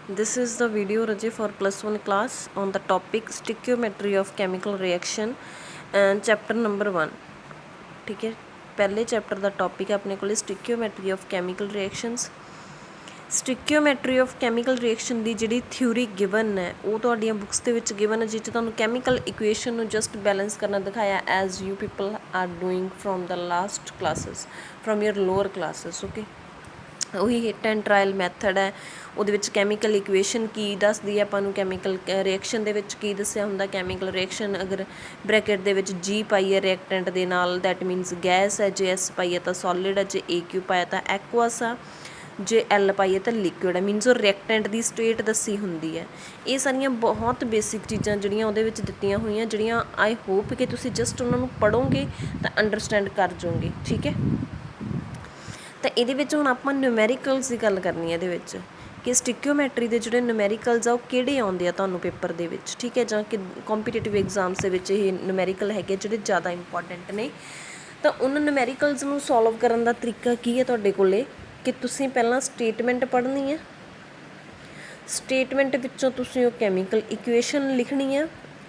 This is the video Raji for +1 class on the topic stoichiometry of chemical reaction and chapter number 1. ठीक है, पहले chapter का topic है अपने को stoichiometry of chemical reactions. Stoichiometry of chemical reaction की जी थ्योरी गिवन है वो तुहाडियां बुक्स के विच गिवन है, जिस तुहानूं कैमिकल इक्वेशन नूं जस्ट बैलेंस करना दिखाया as you people are doing from the last classes from your lower classes. Okay, ਉਹੀ ਹਿੱਟ ਐਂਡ ਟਰਾਇਲ ਮੈਥਡ ਹੈ। ਉਹਦੇ ਵਿੱਚ ਕੈਮੀਕਲ ਇਕੁਏਸ਼ਨ ਕੀ ਦੱਸਦੀ ਹੈ ਆਪਾਂ ਨੂੰ, ਕੈਮੀਕਲ ਰਿਐਕਸ਼ਨ ਦੇ ਵਿੱਚ ਕੀ ਦੱਸਿਆ ਹੁੰਦਾ। ਕੈਮੀਕਲ ਰਿਐਕਸ਼ਨ ਅਗਰ ਬ੍ਰੈਕਟ ਦੇ ਵਿੱਚ ਜੀ ਪਾਈਏ ਰਿਐਕਟੈਂਟ ਦੇ ਨਾਲ ਦੈਟ ਮੀਨਸ ਗੈਸ ਹੈ, ਜੇ ਐਸ ਪਾਈਏ ਤਾਂ ਸੋਲਿਡ ਹੈ, ਜੇ ਏ ਕਿਊ ਪਾਇਆ ਤਾਂ ਐਕੁਅਸ ਆ, ਜੇ ਐਲ ਪਾਈਏ ਤਾਂ ਲਿਕੁਇਡ ਹੈ। ਮੀਨਸ ਉਹ ਰਿਐਕਟੈਂਟ ਦੀ ਸਟੇਟ ਦੱਸੀ ਹੁੰਦੀ ਹੈ। ਇਹ ਸਾਰੀਆਂ ਬਹੁਤ ਬੇਸਿਕ ਚੀਜ਼ਾਂ ਜਿਹੜੀਆਂ ਉਹਦੇ ਵਿੱਚ ਦਿੱਤੀਆਂ ਹੋਈਆਂ, ਜਿਹੜੀਆਂ ਆਈ ਹੋਪ ਕਿ ਤੁਸੀਂ ਜਸਟ ਉਹਨਾਂ ਨੂੰ ਪੜ੍ਹੋਗੇ ਤਾਂ ਅੰਡਰਸਟੈਂਡ ਕਰ ਜਾਓਗੇ। ਠੀਕ ਹੈ, ਤਾਂ ਇਹਦੇ ਵਿੱਚ ਹੁਣ ਆਪਾਂ ਨਿਊਮੈਰੀਕਲਸ ਦੀ ਗੱਲ ਕਰਨੀ ਹੈ ਇਹਦੇ ਵਿੱਚ ਕਿ ਸਟਿਕਿਓਮੈਟਰੀ ਦੇ ਜਿਹੜੇ ਨਿਊਮੈਰੀਕਲਸ ਆ ਉਹ ਕਿਹੜੇ ਆਉਂਦੇ ਆ ਤੁਹਾਨੂੰ ਪੇਪਰ ਦੇ ਵਿੱਚ। ਠੀਕ ਹੈ, ਜਾਂ ਕਿ ਕੰਪੀਟੀਟਿਵ ਐਗਜ਼ਾਮਸ ਦੇ ਵਿੱਚ ਇਹ ਨਿਊਮੈਰੀਕਲ ਹੈਗੇ ਜਿਹੜੇ ਜ਼ਿਆਦਾ ਇੰਪੋਰਟੈਂਟ ਨੇ। ਤਾਂ ਉਹਨਾਂ ਨਿਊਮੈਰੀਕਲਸ ਨੂੰ ਸੋਲਵ ਕਰਨ ਦਾ ਤਰੀਕਾ ਕੀ ਹੈ ਤੁਹਾਡੇ ਕੋਲੇ ਕਿ ਤੁਸੀਂ ਪਹਿਲਾਂ ਸਟੇਟਮੈਂਟ ਪੜ੍ਹਨੀ ਹੈ। ਸਟੇਟਮੈਂਟ ਵਿੱਚੋਂ ਤੁਸੀਂ ਉਹ ਕੈਮੀਕਲ ਇਕੁਏਸ਼ਨ ਲਿਖਣੀ ਹੈ।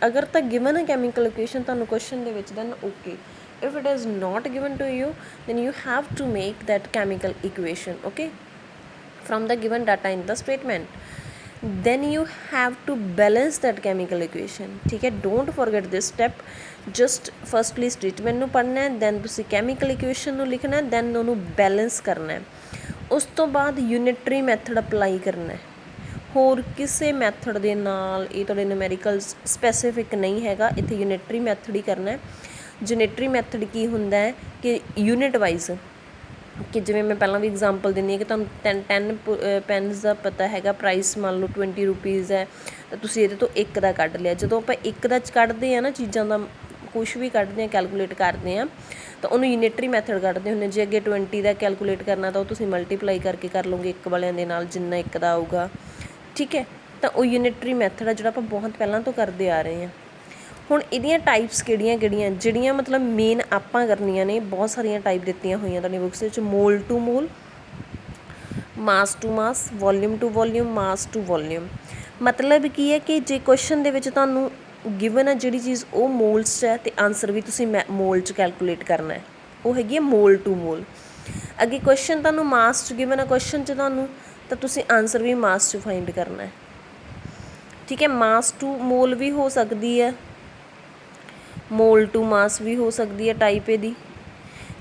ਅਗਰ ਤਾਂ ਗਿਵਨ ਹੈ ਕੈਮੀਕਲ ਇਕੁਏਸ਼ਨ ਤੁਹਾਨੂੰ ਕੁਐਸਚਨ ਦੇ ਵਿੱਚ then okay, if it is not given to you then you have to make that chemical equation, okay, from the given data in the statement. Then you have to balance that chemical equation. ठीक है, don't forget this step. just firstly statement ਨੂੰ ਪੜ੍ਹਨਾ ਹੈ, then ਤੁਸੀਂ chemical equation ਨੂੰ ਲਿਖਣਾ ਹੈ, then ਉਹਨੂੰ balance ਕਰਨਾ ਹੈ। ਉਸ ਤੋਂ ਬਾਅਦ ਯੂਨਿਟਰੀ ਮੈਥਡ ਅਪਲਾਈ ਕਰਨਾ ਹੈ। ਹੋਰ ਕਿਸੇ ਮੈਥਡ ਦੇ ਨਾਲ ਇਹ ਤੁਹਾਡੇ ਨਿਊਮੈਰੀਕਲਸ ਸਪੈਸੀਫਿਕ ਨਹੀਂ ਹੈਗਾ, ਇੱਥੇ ਯੂਨਿਟਰੀ ਮੈਥਡ ਹੀ ਕਰਨਾ ਹੈ। ਜਨੇਟਰੀ ਮੈਥਡ ਕੀ ਹੁੰਦਾ ਹੈ ਕਿ ਯੂਨਿਟ ਵਾਈਜ਼, ਕਿ ਜਿਵੇਂ ਮੈਂ ਪਹਿਲਾਂ ਵੀ ਐਗਜ਼ਾਮਪਲ ਦਿੰਦੀ ਹਾਂ ਕਿ ਤੁਹਾਨੂੰ 10 ਪੈਨਸ ਦਾ ਪਤਾ ਹੈਗਾ, ਪ੍ਰਾਈਸ ਮੰਨ ਲਓ 20 ਰੁਪੀਜ਼ ਹੈ, ਤਾਂ ਤੁਸੀਂ ਇਹਦੇ ਤੋਂ ਇੱਕ ਦਾ ਕੱਢ ਲਿਆ। ਜਦੋਂ ਆਪਾਂ ਇੱਕ ਦਾ ਕੱਢਦੇ ਹਾਂ ਨਾ, ਚੀਜ਼ਾਂ ਦਾ ਕੁਛ ਵੀ ਕੱਢਦੇ ਹਾਂ, ਕੈਲਕੂਲੇਟ ਕਰਦੇ ਹਾਂ, ਤਾਂ ਉਹਨੂੰ ਯੂਨਿਟਰੀ ਮੈਥਡ ਕੱਢਦੇ ਹੁੰਦੇ। ਜੇ ਅੱਗੇ 20 ਦਾ ਕੈਲਕੂਲੇਟ ਕਰਨਾ ਤਾਂ ਉਹ ਤੁਸੀਂ ਮਲਟੀਪਲਾਈ ਕਰਕੇ ਕਰ ਲਓਗੇ ਇੱਕ ਵਾਲਿਆਂ ਦੇ ਨਾਲ, ਜਿੰਨਾ ਇੱਕ ਦਾ ਆਊਗਾ। ਠੀਕ ਹੈ, ਤਾਂ ਉਹ ਯੂਨਿਟਰੀ ਮੈਥਡ ਆ ਜਿਹੜਾ ਆਪਾਂ ਬਹੁਤ ਪਹਿਲਾਂ ਤੋਂ ਕਰਦੇ ਆ ਰਹੇ ਹਾਂ। ਹੁਣ ਇਹਦੀਆਂ ਟਾਈਪਸ ਕਿਹੜੀਆਂ ਕਿਹੜੀਆਂ ਜਿਹੜੀਆਂ ਮਤਲਬ ਮੇਨ ਆਪਾਂ ਕਰਨੀਆਂ ਨੇ, ਬਹੁਤ ਸਾਰੀਆਂ ਟਾਈਪ ਦਿੱਤੀਆਂ ਹੋਈਆਂ ਤੁਹਾਡੀ ਬੁੱਕਸ ਵਿੱਚ। Mole to mole, mass to mass, volume to volume, mass to volume. ਮਤਲਬ ਕੀ ਹੈ ਕਿ ਜੇ ਕੁਐਸਚਨ ਦੇ ਵਿੱਚ ਤੁਹਾਨੂੰ ਗਿਵਨ ਹੈ ਜਿਹੜੀ ਚੀਜ਼ ਉਹ ਮੋਲਸ 'ਚ ਹੈ ਅਤੇ ਆਨਸਰ ਵੀ ਤੁਸੀਂ ਮੋਲ 'ਚ ਕੈਲਕੂਲੇਟ ਕਰਨਾ ਹੈ, ਉਹ ਹੈਗੀ ਹੈ ਮੋਲ ਟੂ ਮੋਲ। ਅੱਗੇ ਕੁਐਸਚਨ ਤੁਹਾਨੂੰ ਮਾਸ 'ਚ ਗਿਵਨ ਹੈ, ਕੁਐਸਚਨ 'ਚ ਤੁਹਾਨੂੰ, ਤਾਂ ਤੁਸੀਂ ਆਨਸਰ ਵੀ ਮਾਸ 'ਚ ਫਾਈਂਡ ਕਰਨਾ ਹੈ। ਠੀਕ ਹੈ, ਮਾਸ ਟੂ ਮੋਲ ਵੀ ਹੋ ਸਕਦੀ ਹੈ, ਮੋਲ ਟੂ ਮਾਸ ਵੀ ਹੋ ਸਕਦੀ ਹੈ ਟਾਈਪ ਇਹਦੀ।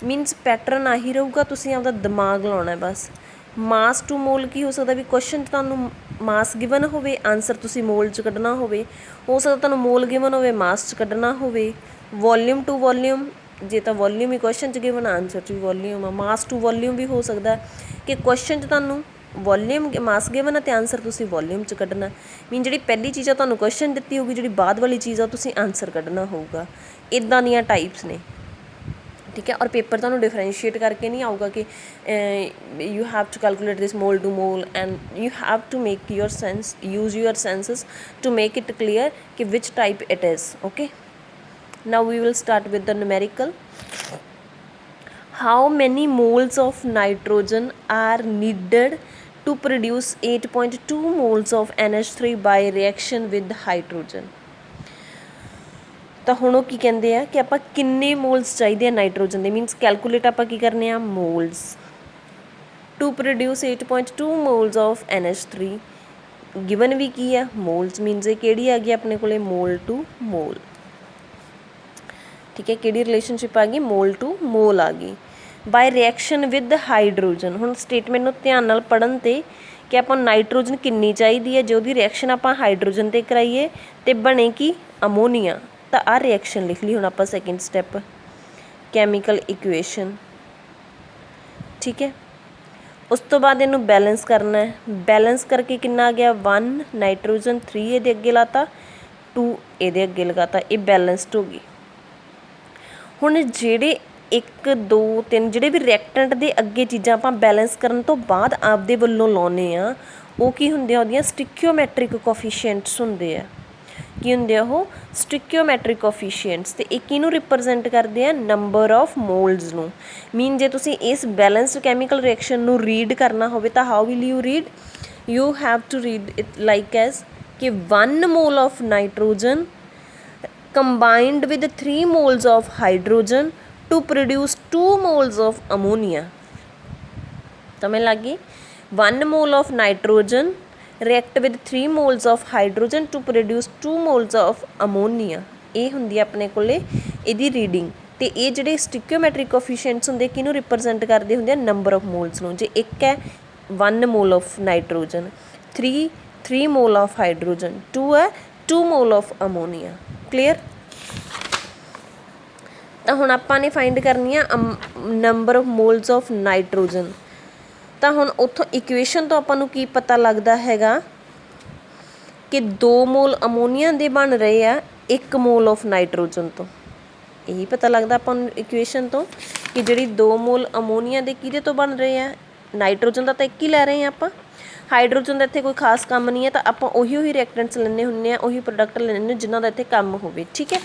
ਮੀਨਸ ਪੈਟਰਨ ਆਹੀ ਰਹੂਗਾ, ਤੁਸੀਂ ਆਪਦਾ ਦਿਮਾਗ ਲਾਉਣਾ ਬਸ। ਮਾਸ ਟੂ ਮੋਲ ਕੀ ਹੋ ਸਕਦਾ ਵੀ ਕੁਐਸਚਨ 'ਚ ਤੁਹਾਨੂੰ ਮਾਸ ਗਿਵਨ ਹੋਵੇ, ਆਨਸਰ ਤੁਸੀਂ ਮੋਲ 'ਚ ਕੱਢਣਾ ਹੋਵੇ। ਹੋ ਸਕਦਾ ਤੁਹਾਨੂੰ ਮੋਲ ਗਿਵਨ ਹੋਵੇ, ਮਾਸ 'ਚ ਕੱਢਣਾ ਹੋਵੇ। ਵੋਲੀਅਮ ਟੂ ਵੋਲੀਅਮ, ਜੇ ਤਾਂ ਵੋਲੀਅਮ ਹੀ ਕੁਐਸਚਨ 'ਚ ਗਿਵਨ, ਆਨਸਰ 'ਚ ਵੀ ਵੋਲੀਅਮ ਆ। ਮਾਸ ਟੂ ਵੋਲੀਅਮ ਵੀ ਹੋ ਸਕਦਾ ਕਿ ਕੁਐਸਚਨ 'ਚ ਤੁਹਾਨੂੰ ਵੋਲੀਅਮ ਮਾਸ ਗਿਵਨ ਅਤੇ ਆਨਸਰ ਤੁਸੀਂ ਵੋਲੀਅਮ 'ਚ ਕੱਢਣਾ। ਮੀਨ ਜਿਹੜੀ ਪਹਿਲੀ ਚੀਜ਼ ਆ ਤੁਹਾਨੂੰ ਕੁਐਸਚਨ ਦਿੱਤੀ ਹੋਊਗੀ, ਜਿਹੜੀ ਬਾਅਦ ਵਾਲੀ ਚੀਜ਼ ਆ ਤੁਸੀਂ ਆਨਸਰ ਕੱਢਣਾ ਹੋਊਗਾ। ਇੱਦਾਂ ਦੀਆਂ ਟਾਈਪਸ ਨੇ। ਠੀਕ ਹੈ, ਔਰ ਪੇਪਰ ਤੁਹਾਨੂੰ ਡਿਫਰੈਂਸ਼ੀਏਟ ਕਰਕੇ ਨਹੀਂ ਆਊਗਾ ਕਿ you have to calculate this mole to mole and you have to make your sense, use your senses to make it clear ਕਿ which type it is. Okay, now we will start with the numerical. How many moles of nitrogen are needed to produce 8.2 moles of NH3 by reaction with hydrogen? ਤਾਂ ਹੁਣ ਉਹ ਕੀ ਕਹਿੰਦੇ ਆ ਕਿ ਆਪਾਂ ਕਿੰਨੇ moles ਚਾਹੀਦੇ ਆ ਨਾਈਟ੍ਰੋਜਨ ਦੇ। ਮੀਨਸ ਕੈਲਕੂਲੇਟ ਆਪਾਂ ਕੀ ਕਰਨੇ ਆ, moles to produce 8.2 moles of NH3। Given ਵੀ ਕੀ ਆ, ਮੋਲਸ। ਮੀਨਸ ਇਹ ਕਿਹੜੀ ਆ ਗਈ ਆਪਣੇ ਕੋਲੇ, ਮੋਲ ਟੂ ਮੋਲ। ਠੀਕ ਹੈ, ਕਿਹੜੀ ਰਿਲੇਸ਼ਨਸ਼ਿਪ ਆ ਗਈ, ਮੋਲ ਟੂ ਮੋਲ ਆ ਗਈ। By reaction with hydrogen. ਹੁਣ ਸਟੇਟਮੈਂਟ ਨੂੰ ਧਿਆਨ ਨਾਲ ਪੜ੍ਹਨ 'ਤੇ ਕਿ ਆਪਾਂ ਨਾਈਟ੍ਰੋਜਨ ਕਿੰਨੀ ਚਾਹੀਦੀ ਹੈ, ਜੇ ਉਹਦੀ ਰਿਐਕਸ਼ਨ ਆਪਾਂ ਹਾਈਡਰੋਜਨ 'ਤੇ ਕਰਾਈਏ ਅਤੇ ਬਣੇ ਕੀ, ਅਮੋਨੀਆ, ਤਾਂ ਆਹ ਰਿਐਕਸ਼ਨ ਲਿਖ ਲਈ ਹੁਣ ਆਪਾਂ ਸੈਕਿੰਡ ਸਟੈਪ, ਕੈਮੀਕਲ ਇਕੁਏਸ਼ਨ। ਠੀਕ ਹੈ, ਉਸ ਤੋਂ ਬਾਅਦ ਇਹਨੂੰ ਬੈਲੈਂਸ ਕਰਨਾ ਹੈ। ਬੈਲੈਂਸ ਕਰਕੇ ਕਿੰਨਾ ਆ ਗਿਆ, 1 ਨਾਈਟ੍ਰੋਜਨ, 3 ਇਹਦੇ ਅੱਗੇ ਲਾਤਾ, 2 ਇਹਦੇ ਅੱਗੇ ਲਗਾਤਾ, ਇਹ ਬੈਲੈਂਸਡ ਹੋ ਗਈ। ਹੁਣ ਜਿਹੜੇ 1 2 3 ਜਿਹੜੇ ਵੀ ਰਿਐਕਟੈਂਟ ਦੇ ਅੱਗੇ ਚੀਜ਼ਾਂ ਆਪਾਂ ਬੈਲੈਂਸ ਕਰਨ ਤੋਂ ਬਾਅਦ ਆਪਦੇ ਵੱਲੋਂ ਲਾਉਂਦੇ ਆ, ਉਹ ਕੀ ਹੁੰਦੇ ਆ, ਉਹਦੀਆਂ ਸਟਿਕਿਓਮੈਟਰਿਕ ਕੋਫੀਸ਼ੀਐਂਟਸ ਹੁੰਦੇ ਆ। ਕੀ ਹੁੰਦੇ ਆ ਉਹ, ਸਟਿਕਿਓਮੈਟਰਿਕ ਕੋਫੀਸ਼ੀਐਂਟਸ। ਅਤੇ ਇਹ ਕਿਹਨੂੰ ਰਿਪਰਜੈਂਟ ਕਰਦੇ ਆ, ਨੰਬਰ ਆਫ ਮੋਲਸ ਨੂੰ। ਮੀਨ ਜੇ ਤੁਸੀਂ ਇਸ ਬੈਲੈਂਸਡ ਕੈਮੀਕਲ ਰਿਐਕਸ਼ਨ ਨੂੰ ਰੀਡ ਕਰਨਾ ਹੋਵੇ ਤਾਂ how will you read, you have to read it like as कि 1 mole of nitrogen combined with 3 moles of hydrogen to produce 2 moles of ammonia. समझ लगी? 1 mole of nitrogen react with 3 moles of hydrogen to produce 2 moles of ammonia. ਇਹ ਹੁੰਦੀ ਆਪਣੇ ਕੋਲੇ ਇਹਦੀ reading. ਤੇ ਇਹ ਜਿਹੜੇ ਸਟਿਕਿਓਮੈਟ੍ਰਿਕ ਕੋਫੀਸ਼ੀਐਂਟਸ ਹੁੰਦੇ ਕਿਹਨੂੰ ਰਿਪਰੈਜ਼ੈਂਟ ਕਰਦੇ ਹੁੰਦੇ ਆ? ਨੰਬਰ ਆਫ ਮੋਲਸ ਨੂੰ। ਜੇ ਇੱਕ ਹੈ 1 mole of nitrogen, 3 mall of hydrogen, 2 ਹੈ 2 ਮੋਲ ਆਫ ਅਮੋਨੀਆ। ਕਲੀਅਰ? ਤਾਂ ਹੁਣ ਆਪਾਂ ਨੇ ਫਾਈਂਡ ਕਰਨੀ ਆ number of moles of nitrogen. ਤਾਂ ਹੁਣ ਉੱਥੋਂ ਇਕੁਏਸ਼ਨ ਤੋਂ ਆਪਾਂ ਨੂੰ ਕੀ ਪਤਾ ਲੱਗਦਾ ਹੈਗਾ ਕਿ 2 ਮੋਲ ਅਮੋਨੀਆ ਦੇ ਬਣ ਰਹੇ ਆ 1 ਮੋਲ ਆਫ ਨਾਈਟ੍ਰੋਜਨ ਤੋਂ। ਇਹੀ ਪਤਾ ਲੱਗਦਾ ਆਪਾਂ ਨੂੰ ਇਕੁਏਸ਼ਨ ਤੋਂ ਕਿ ਜਿਹੜੀ 2 ਮੋਲ ਅਮੋਨੀਆ ਦੇ ਕਿਹਦੇ ਤੋਂ ਬਣ ਰਹੇ ਆ? ਨਾਈਟ੍ਰੋਜਨ ਦਾ ਤਾਂ ਇੱਕ ਹੀ ਲੈ ਰਹੇ ਹਾਂ ਆਪਾਂ। ਹਾਈਡਰੋਜਨ ਦਾ ਇੱਥੇ ਕੋਈ ਖਾਸ ਕੰਮ ਨਹੀਂ ਹੈ, ਤਾਂ ਆਪਾਂ ਉਹੀ ਰਿਐਕਟੈਂਟਸ ਲੈਂਦੇ ਹੁੰਦੇ ਹਾਂ, ਉਹੀ ਪ੍ਰੋਡਕਟ ਲੈਂਦੇ ਹੁੰਦੇ ਜਿਨ੍ਹਾਂ ਦਾ ਇੱਥੇ ਕੰਮ ਹੋਵੇ। ਠੀਕ ਹੈ,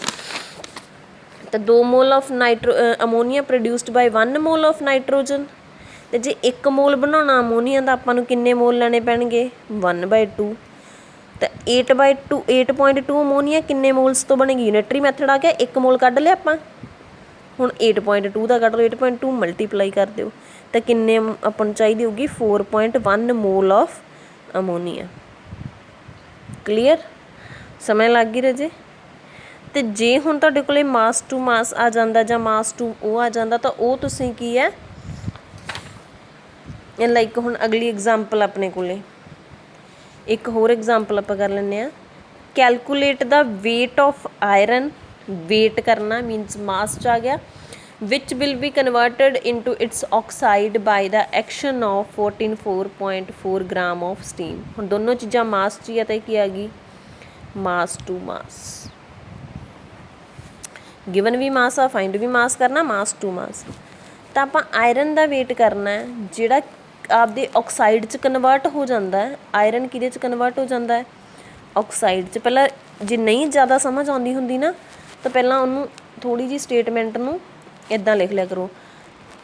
ਤਾਂ 2 mole of ammonia produced by 1 mole of nitrogen. ਅਤੇ ਜੇ 1 ਮੋਲ ਬਣਾਉਣਾ ਅਮੋਨੀਆ ਦਾ ਆਪਾਂ ਨੂੰ ਕਿੰਨੇ ਮੋਲ ਲੈਣੇ ਪੈਣਗੇ? 1/2। ਤਾਂ 8.2 ਅਮੋਨੀਆ ਕਿੰਨੇ ਮੋਲਸ ਤੋਂ ਬਣੇਗੀ? ਯੂਨਿਟਰੀ ਮੈਥਡ ਆ ਗਿਆ, 1 ਮੋਲ ਕੱਢ ਲਿਆ ਆਪਾਂ। ਹੁਣ 8.2 ਦਾ ਕੱਢ ਲਓ, 8.2 ਮਲਟੀਪਲਾਈ ਕਰ ਦਿਓ ਤਾਂ ਕਿੰਨੇ ਆਪਾਂ ਨੂੰ ਚਾਹੀਦੀ ਹੋਊਗੀ? 4.1 ਮੋਲ ਆਫ ਅਮੋਨੀਆ। ਕਲੀਅਰ? ਸਮਝ ਲੱਗ ਗਈ ਰਾਜੇ? ਅਤੇ ਜੇ ਹੁਣ ਤੁਹਾਡੇ ਕੋਲ ਮਾਸ ਟੂ ਮਾਸ ਆ ਜਾਂਦਾ ਜਾਂ ਮਾਸ ਟੂ ਉਹ ਆ ਜਾਂਦਾ ਤਾਂ ਉਹ ਤੁਸੀਂ ਕੀ ਹੈ ਲਾਈਕ ਹੁਣ ਅਗਲੀ ਐਗਜ਼ਾਮਪਲ ਆਪਣੇ ਕੋਲ ਇੱਕ ਹੋਰ ਐਗਜ਼ਾਮਪਲ ਆਪਾਂ ਕਰ ਲੈਂਦੇ ਹਾਂ। Calculate the weight of iron. Weight ਕਰਨਾ ਮੀਨਸ ਮਾਸ 'ਚ ਆ ਗਿਆ। Which will be converted into its oxide by the action of 14.4 gram of steam. ਹੁਣ ਦੋਨੋਂ ਚੀਜ਼ਾਂ ਮਾਸ 'ਚ ਹੀ ਆ ਤਾਂ ਕੀ ਆ ਗਈ? ਮਾਸ ਟੂ ਮਾਸ। ਗਿਵਨ ਵੀ ਮਾਸ ਆ, ਫਾਈਂਡ ਵੀ ਮਾਸ ਕਰਨਾ, ਮਾਸ ਟੂ ਮਾਸ। ਤਾਂ ਆਪਾਂ ਆਇਰਨ ਦਾ ਵੇਟ ਕਰਨਾ ਹੈ ਜਿਹੜਾ ਆਪਦੇ ਆਕਸਾਈਡ 'ਚ ਕਨਵਰਟ ਹੋ ਜਾਂਦਾ ਹੈ। ਆਇਰਨ ਕਿਹਦੇ 'ਚ ਕਨਵਰਟ ਹੋ ਜਾਂਦਾ ਹੈ? ਆਕਸਾਈਡ 'ਚ। ਪਹਿਲਾਂ ਜੇ ਨਹੀਂ ਜ਼ਿਆਦਾ ਸਮਝ ਆਉਂਦੀ ਹੁੰਦੀ ਨਾ ਤਾਂ ਪਹਿਲਾਂ ਉਹਨੂੰ ਥੋੜ੍ਹੀ ਜਿਹੀ ਸਟੇਟਮੈਂਟ ਨੂੰ ਇੱਦਾਂ ਲਿਖ ਲਿਆ ਕਰੋ।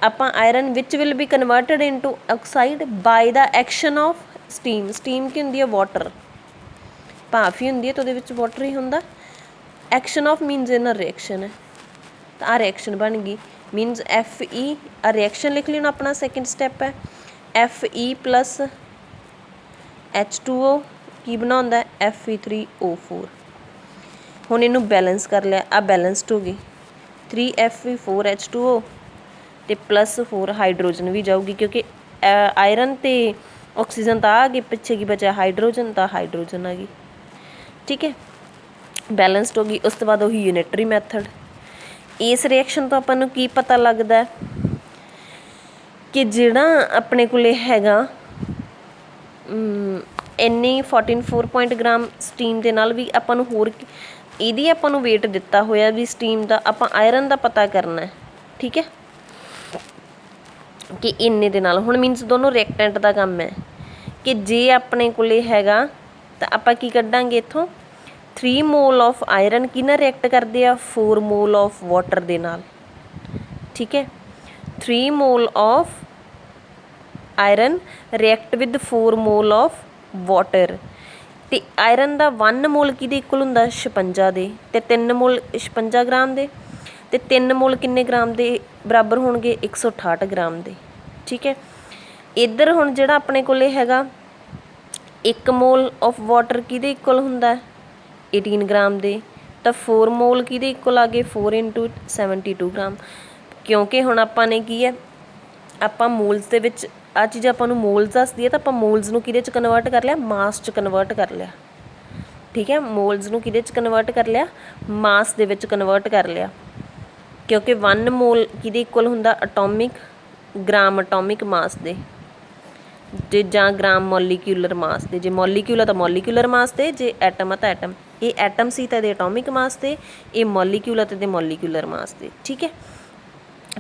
ਆਪਾਂ iron which will be converted into oxide by the action of steam. Steam ਕੀ ਹੁੰਦੀ ਹੈ? ਵਾਟਰ। ਭਾਫ ਹੀ ਹੁੰਦੀ ਹੈ ਤਾਂ ਉਹਦੇ ਵਿੱਚ ਵਾਟਰ ਹੀ ਹੁੰਦਾ। Action of means inner reaction ਹੈ, ਤਾਂ ਆਹ ਰਿਐਕਸ਼ਨ ਬਣ ਗਈ। ਮੀਨਸ Fe ਆ ਰਿਐਕਸ਼ਨ ਲਿਖ ਲਈ। ਹੁਣ ਆਪਣਾ ਸੈਕਿੰਡ ਸਟੈਪ ਹੈ Fe ਪਲਸ H2O ਕੀ ਬਣਾਉਂਦਾ? Fe3O4। ਹੁਣ ਇਹਨੂੰ ਬੈਲੈਂਸ ਕਰ ਲਿਆ, ਆ ਬੈਲੈਂਸਡ ਹੋ ਗਈ। 3Fe 4H2O ਅਤੇ ਪਲੱਸ 4 ਹਾਈਡਰੋਜਨ ਵੀ ਜਾਊਗੀ ਕਿਉਂਕਿ ਆਇਰਨ ਅਤੇ ਆਕਸੀਜਨ ਤਾਂ ਆ ਗਏ, ਪਿੱਛੇ ਕੀ ਬਚਿਆ? ਹਾਈਡਰੋਜਨ। ਤਾਂ ਹਾਈਡਰੋਜਨ ਆ ਗਈ। ਠੀਕ ਹੈ, ਬੈਲੈਂਸਡ ਹੋ ਗਈ। ਉਸ ਤੋਂ ਬਾਅਦ ਉਹੀ ਯੂਨਿਟਰੀ ਮੈਥਡ। ਇਸ ਰਿਐਕਸ਼ਨ ਤੋਂ ਆਪਾਂ ਨੂੰ ਕੀ ਪਤਾ ਲੱਗਦਾ ਕਿ ਜਿਹੜਾ ਆਪਣੇ ਕੋਲ ਹੈਗਾ ਇੰਨੀ 14.4 ਗ੍ਰਾਮ ਸਟੀਮ ਦੇ ਨਾਲ ਵੀ ਆਪਾਂ ਨੂੰ ਹੋਰ ਇਹਦੀ ਆਪਾਂ ਨੂੰ ਵੇਟ ਦਿੱਤਾ ਹੋਇਆ ਵੀ ਸਟੀਮ ਦਾ। ਆਪਾਂ ਆਇਰਨ ਦਾ ਪਤਾ ਕਰਨਾ। ਠੀਕ ਹੈ, ਕਿ ਇੰਨੇ ਦੇ ਨਾਲ। ਹੁਣ ਮੀਨਸ ਦੋਨੋਂ ਰਿਐਕਟੈਂਟ ਦਾ ਕੰਮ ਹੈ ਕਿ ਜੇ ਆਪਣੇ ਕੋਲ ਹੈਗਾ ਤਾਂ ਆਪਾਂ ਕੀ ਕੱਢਾਂਗੇ ਇੱਥੋਂ? 3 ਮੋਲ ਆਫ ਆਇਰਨ ਕੀ ਨਾਲ ਰਿਐਕਟ ਕਰਦੇ ਆ? 4 ਮੋਲ ਆਫ ਵਾਟਰ ਦੇ ਨਾਲ। ਠੀਕ ਹੈ, 3 mall of iron react with 4 mall of water. ਅਤੇ ਆਇਰਨ ਦਾ 1 ਮੋਲ ਕਿਹਦੇ ਇਕੁਅਲ ਹੁੰਦਾ? 56 ਦੇ। ਅਤੇ 3 ਮੋਲ 56 ਗ੍ਰਾਮ ਦੇ। ਅਤੇ 3 ਮੋਲ ਕਿੰਨੇ ਗ੍ਰਾਮ ਦੇ ਬਰਾਬਰ ਹੋਣਗੇ? 168 ਗ੍ਰਾਮ ਦੇ। ਠੀਕ ਹੈ, ਇੱਧਰ ਹੁਣ ਜਿਹੜਾ ਆਪਣੇ ਕੋਲ ਹੈਗਾ 1 ਮੋਲ ਆਫ ਵਾਟਰ ਕਿਹਦੇ ਇਕੁਅਲ ਹੁੰਦਾ? 18 ਗ੍ਰਾਮ ਦੇ। ਤਾਂ 4 ਮੋਲ ਕਿਹਦੇ ਇਕੁਅਲ ਆ ਗਏ? 4 × 72 ਗ੍ਰਾਮ। ਕਿਉਂਕਿ ਹੁਣ ਆਪਾਂ ਨੇ ਕੀ ਹੈ, ਆਪਾਂ ਮੋਲਸ ਦੇ ਵਿੱਚ ਆਹ ਚੀਜ਼ ਆਪਾਂ ਨੂੰ ਮੋਲਸ ਦੱਸਦੀ ਹੈ ਤਾਂ ਆਪਾਂ ਮੋਲਸ ਨੂੰ ਕਿਹਦੇ 'ਚ ਕਨਵਰਟ ਕਰ ਲਿਆ? ਮਾਸ 'ਚ ਕਨਵਰਟ ਕਰ ਲਿਆ। ਠੀਕ ਹੈ, ਮੋਲਸ ਨੂੰ ਕਿਹਦੇ 'ਚ ਕਨਵਰਟ ਕਰ ਲਿਆ? ਮਾਸ ਦੇ ਵਿੱਚ ਕਨਵਰਟ ਕਰ ਲਿਆ। ਕਿਉਂਕਿ 1 ਮੋਲ ਕਿਹਦੇ ਇਕੁਅਲ ਹੁੰਦਾ? ਅਟੋਮਿਕ ਗ੍ਰਾਮ ਅਟੋਮਿਕ ਮਾਸ ਦੇ, ਜੇ ਜਾਂ ਗ੍ਰਾਮ ਮੋਲੀਕਿਊਲਰ ਮਾਸ ਦੇ। ਜੇ ਮੋਲੀਕਿਊਲ ਆ ਤਾਂ ਮੋਲੀਕਿਊਲਰ ਮਾਸ ਦੇ, ਜੇ ਐਟਮ ਆ ਤਾਂ ਐਟਮ। ਇਹ ਐਟਮ ਸੀ ਤਾਂ ਇਹਦੇ ਅਟੋਮਿਕ ਮਾਸ ਦੇ, ਇਹ ਮੋਲੀਕਿਊਲ ਆ ਤਾਂ ਇਹਦੇ ਮੋਲੀਕਿਊਲਰ ਮਾਸ ਦੇ। ਠੀਕ ਹੈ,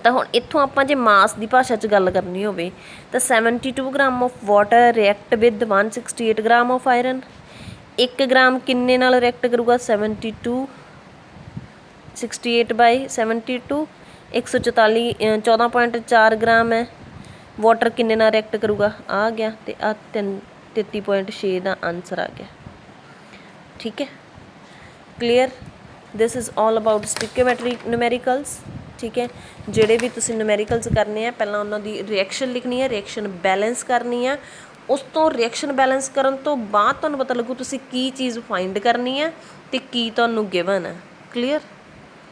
ਤਾਂ ਹੁਣ ਇੱਥੋਂ ਆਪਾਂ ਜੇ ਮਾਸ ਦੀ ਭਾਸ਼ਾ 'ਚ ਗੱਲ ਕਰਨੀ ਹੋਵੇ ਤਾਂ 72 gram of water react with 168 gram of iron. 1 gram ਕਿੰਨੇ ਨਾਲ ਰਿਐਕਟ ਕਰੂਗਾ? 72 68/72 144 14.4 ਗ੍ਰਾਮ ਹੈ। ਵਾਟਰ ਕਿੰਨੇ ਨਾਲ ਰਿਐਕਟ ਕਰੂਗਾ? ਆ ਗਿਆ। ਅਤੇ ਆਹ 3 33.6 ਦਾ ਆਨਸਰ ਆ ਗਿਆ। ਠੀਕ ਹੈ, clear. This is all about stoichiometry numericals. ਠੀਕ ਹੈ, ਜਿਹੜੇ ਵੀ ਤੁਸੀਂ ਨਿਊਮੈਰੀਕਲਸ ਕਰਨੇ ਆ ਪਹਿਲਾਂ ਉਹਨਾਂ ਦੀ ਰਿਐਕਸ਼ਨ ਲਿਖਣੀ ਹੈ, ਰਿਐਕਸ਼ਨ ਬੈਲੈਂਸ ਕਰਨੀ ਆ। ਉਸ ਤੋਂ ਰਿਐਕਸ਼ਨ ਬੈਲੈਂਸ ਕਰਨ ਤੋਂ ਬਾਅਦ ਤੁਹਾਨੂੰ ਪਤਾ ਲੱਗੂ ਤੁਸੀਂ ਕੀ ਚੀਜ਼ ਫਾਈਂਡ ਕਰਨੀ ਹੈ ਅਤੇ ਕੀ ਤੁਹਾਨੂੰ ਗਿਵਨ ਹੈ। ਕਲੀਅਰ।